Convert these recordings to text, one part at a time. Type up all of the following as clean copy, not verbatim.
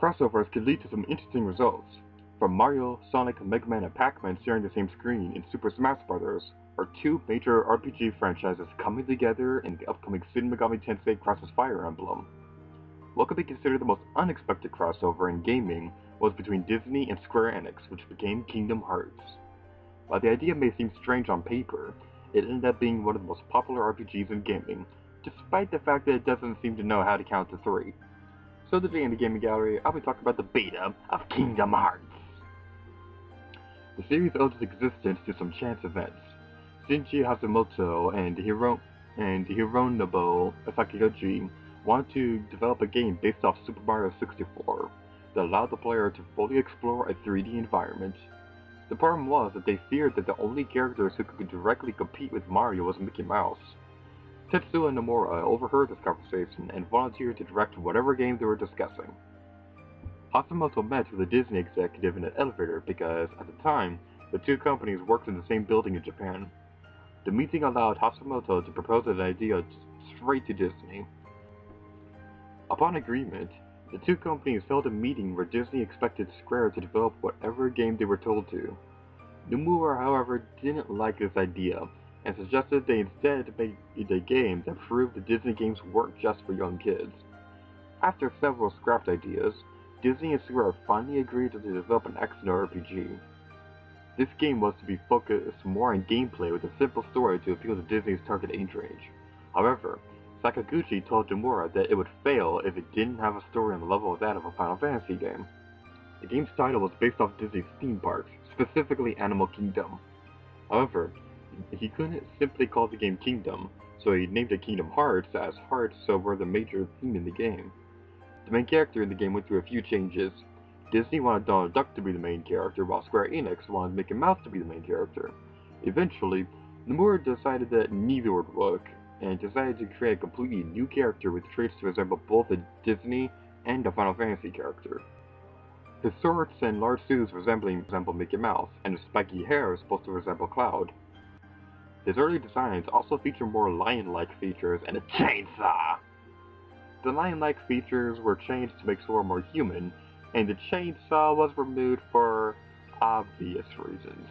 Crossovers could lead to some interesting results. From Mario, Sonic, Mega Man, and Pac-Man sharing the same screen in Super Smash Bros. Are two major RPG franchises coming together in the upcoming Shin Megami Tensei Crosses Fire Emblem. What could be considered the most unexpected crossover in gaming was between Disney and Square Enix, which became Kingdom Hearts. While the idea may seem strange on paper, it ended up being one of the most popular RPGs in gaming, despite the fact that it doesn't seem to know how to count to 3. So today in the Gaming Gallery, I'll be talking about the beta of Kingdom Hearts. The series owes its existence to some chance events. Shinji Hashimoto and Hironobu Sakaguchi wanted to develop a game based off Super Mario 64 that allowed the player to fully explore a 3D environment. The problem was that they feared that the only characters who could directly compete with Mario was Mickey Mouse. Tetsuya Nomura overheard this conversation and volunteered to direct whatever game they were discussing. Hashimoto met with a Disney executive in an elevator because, at the time, the two companies worked in the same building in Japan. The meeting allowed Hashimoto to propose an idea straight to Disney. Upon agreement, the two companies held a meeting where Disney expected Square to develop whatever game they were told to. Nomura, however, didn't like this idea and suggested they instead make a game that proved that Disney games weren't just for young kids. After several scrapped ideas, Disney and Square finally agreed to develop an action RPG. This game was to be focused more on gameplay with a simple story to appeal to Disney's target age range. However, Sakaguchi told Nomura that it would fail if it didn't have a story on the level of that of a Final Fantasy game. The game's title was based off Disney's theme parks, specifically Animal Kingdom. However, he couldn't simply call the game Kingdom, so he named it Kingdom Hearts, as hearts were the major theme in the game. The main character in the game went through a few changes. Disney wanted Donald Duck to be the main character, while Square Enix wanted Mickey Mouse to be the main character. Eventually, Nomura decided that neither would work, and decided to create a completely new character with traits to resemble both a Disney and a Final Fantasy character. His swords and large shoes resemble Mickey Mouse, and his spiky hair is supposed to resemble Cloud. His early designs also feature more lion-like features and a chainsaw. The lion-like features were changed to make Sora more human, and the chainsaw was removed for obvious reasons.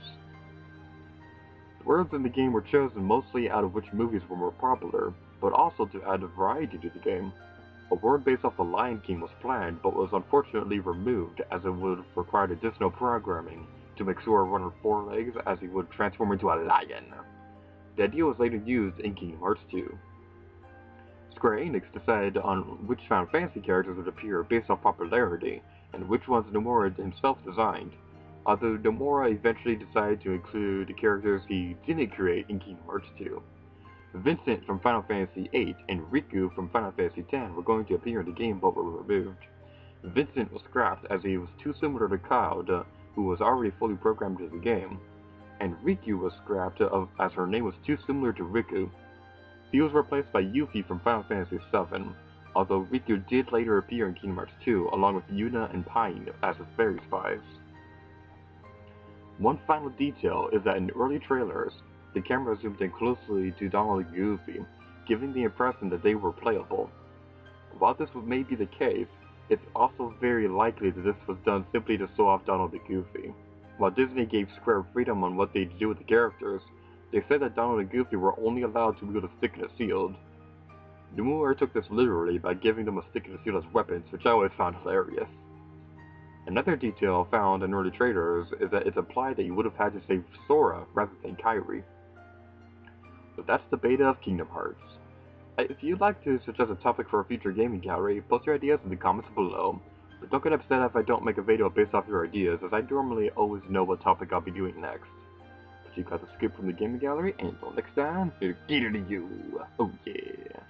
The words in the game were chosen mostly out of which movies were more popular, but also to add a variety to the game. A word based off the Lion King was planned, but was unfortunately removed as it would have required additional programming to make Sora run on 4 legs as he would transform into a lion. The idea was later used in Kingdom Hearts 2. Square Enix decided on which Final Fantasy characters would appear based on popularity, and which ones Nomura himself designed, although Nomura eventually decided to include the characters he didn't create in Kingdom Hearts 2. Vincent from Final Fantasy VIII and Riku from Final Fantasy X were going to appear in the game but were removed. Vincent was scrapped as he was too similar to Cloud, who was already fully programmed into the game, and Riku was scrapped as her name was too similar to Riku. He was replaced by Yuffie from Final Fantasy VII, although Riku did later appear in Kingdom Hearts 2 along with Yuna and Pine as his fairy spies. One final detail is that in early trailers, the camera zoomed in closely to Donald and Goofy, giving the impression that they were playable. While this may be the case, it's also very likely that this was done simply to show off Donald and Goofy. While Disney gave Square freedom on what they'd do with the characters, they said that Donald and Goofy were only allowed to wield a stick and a shield. Nomura took this literally by giving them a stick and a shield as weapons, which I always found hilarious. Another detail found in early trailers is that it's implied that you would have had to save Sora rather than Kairi. So that's the beta of Kingdom Hearts. If you'd like to suggest a topic for a future gaming gallery, post your ideas in the comments below. But don't get upset if I don't make a video based off your ideas, as I normally always know what topic I'll be doing next. But you got to skip from the gaming gallery, and until next time, here's to you. Oh yeah.